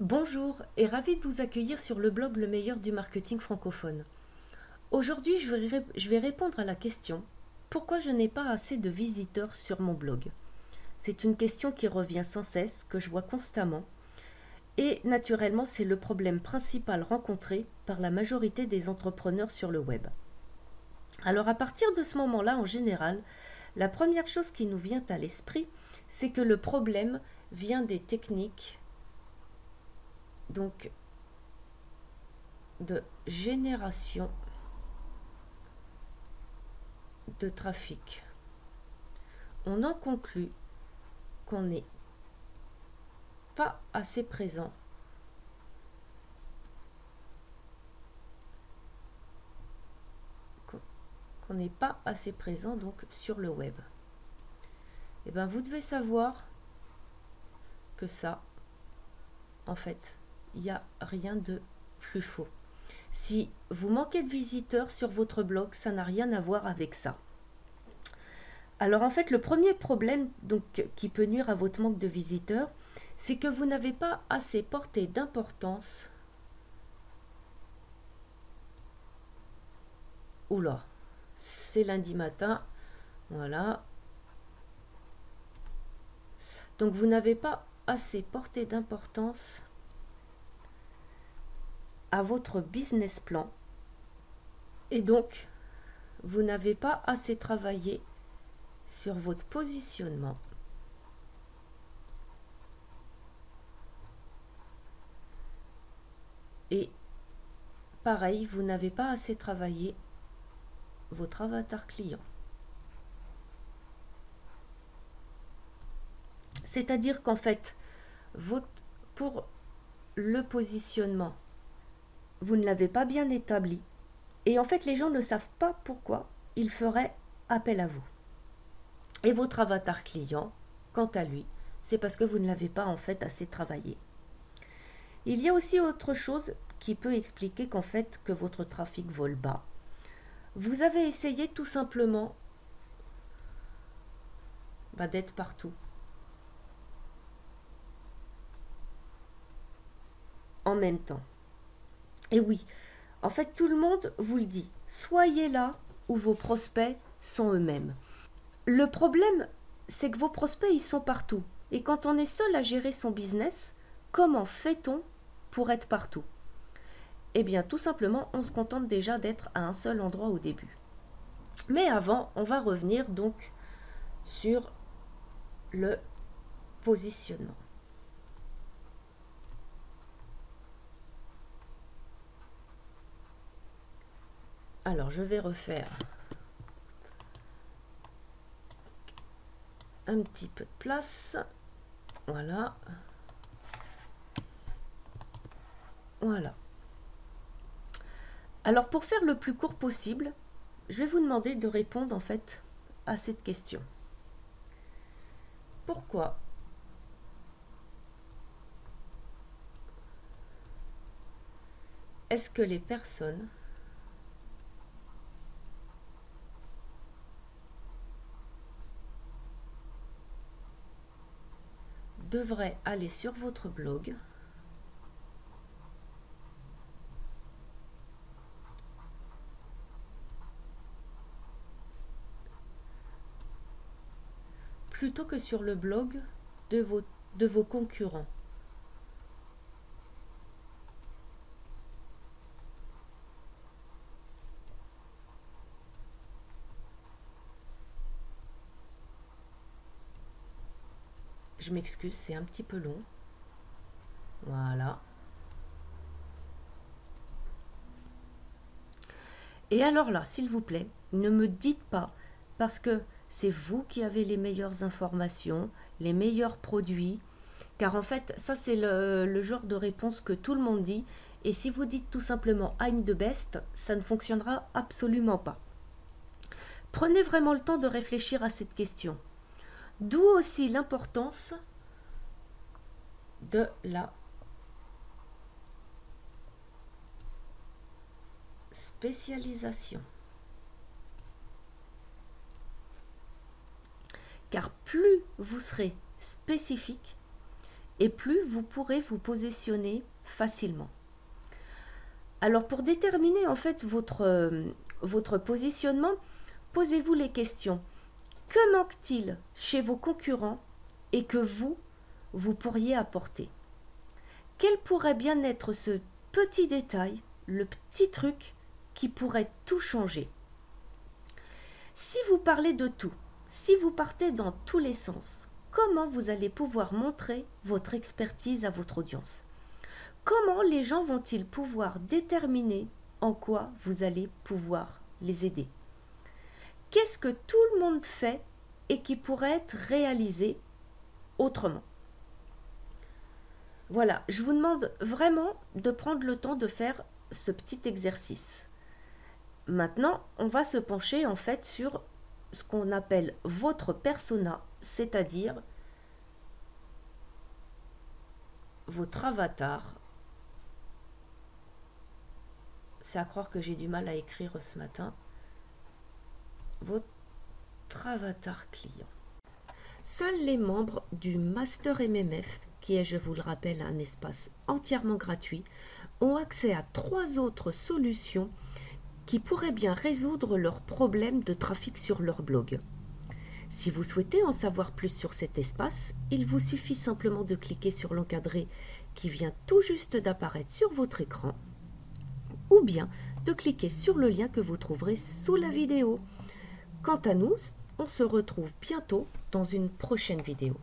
Bonjour et ravi de vous accueillir sur le blog Le meilleur du marketing francophone. Aujourd'hui, je vais répondre à la question « Pourquoi je n'ai pas assez de visiteurs sur mon blog ?» C'est une question qui revient sans cesse, que je vois constamment. Et naturellement, c'est le problème principal rencontré par la majorité des entrepreneurs sur le web. Alors à partir de ce moment-là, en général, la première chose qui nous vient à l'esprit, c'est que le problème vient des techniques donc de génération de trafic. On en conclut qu'on n'est pas assez présent donc sur le web. Et bien vous devez savoir que ça, en fait, il n'y a rien de plus faux. Si vous manquez de visiteurs sur votre blog, ça n'a rien à voir avec ça. Alors en fait, le premier problème donc, qui peut nuire à votre manque de visiteurs, c'est que vous n'avez pas assez porté d'importance. Oula, c'est lundi matin, voilà. Donc vous n'avez pas assez porté d'importance à votre business plan et donc vous n'avez pas assez travaillé sur votre positionnement et pareil, vous n'avez pas assez travaillé votre avatar client. C'est-à-dire qu'en fait, pour le positionnement, vous ne l'avez pas bien établi et en fait les gens ne savent pas pourquoi ils feraient appel à vous. Et votre avatar client, quant à lui, c'est parce que vous ne l'avez pas en fait assez travaillé. Il y a aussi autre chose qui peut expliquer qu'en fait que votre trafic vole bas. Vous avez essayé tout simplement d'être partout. En même temps. Et oui, en fait tout le monde vous le dit, soyez là où vos prospects sont eux-mêmes. Le problème, c'est que vos prospects, ils sont partout. Et quand on est seul à gérer son business, comment fait-on pour être partout? Eh bien, tout simplement, on se contente déjà d'être à un seul endroit au début. Mais avant, on va revenir donc sur le positionnement. Alors, je vais refaire un petit peu de place. Voilà. Voilà. Alors, pour faire le plus court possible, je vais vous demander de répondre en fait à cette question. Pourquoi est-ce que les personnes devraient aller sur votre blog plutôt que sur le blog de vos concurrents? Je m'excuse, c'est un petit peu long. Voilà. Et alors là, s'il vous plaît, ne me dites pas, parce que c'est vous qui avez les meilleures informations, les meilleurs produits, car en fait, ça c'est le genre de réponse que tout le monde dit, et si vous dites tout simplement « I'm the best », ça ne fonctionnera absolument pas. Prenez vraiment le temps de réfléchir à cette question. D'où aussi l'importance de la spécialisation. Car plus vous serez spécifique et plus vous pourrez vous positionner facilement. Alors pour déterminer en fait votre positionnement, posez-vous les questions. Que manque-t-il chez vos concurrents et que vous pourriez apporter? Quel pourrait bien être ce petit détail, le petit truc qui pourrait tout changer? Si vous parlez de tout, si vous partez dans tous les sens, comment vous allez pouvoir montrer votre expertise à votre audience? Comment les gens vont-ils pouvoir déterminer en quoi vous allez pouvoir les aider? Qu'est-ce que tout le monde fait et qui pourrait être réalisé autrement? Voilà, je vous demande vraiment de prendre le temps de faire ce petit exercice. Maintenant, on va se pencher en fait sur ce qu'on appelle votre persona, c'est-à-dire votre avatar. C'est à croire que j'ai du mal à écrire ce matin. Votre avatar client. Seuls les membres du Master MMF, qui est, je vous le rappelle, un espace entièrement gratuit, ont accès à 3 autres solutions qui pourraient bien résoudre leurs problèmes de trafic sur leur blog. Si vous souhaitez en savoir plus sur cet espace, il vous suffit simplement de cliquer sur l'encadré qui vient tout juste d'apparaître sur votre écran, ou bien de cliquer sur le lien que vous trouverez sous la vidéo. Quant à nous, on se retrouve bientôt dans une prochaine vidéo.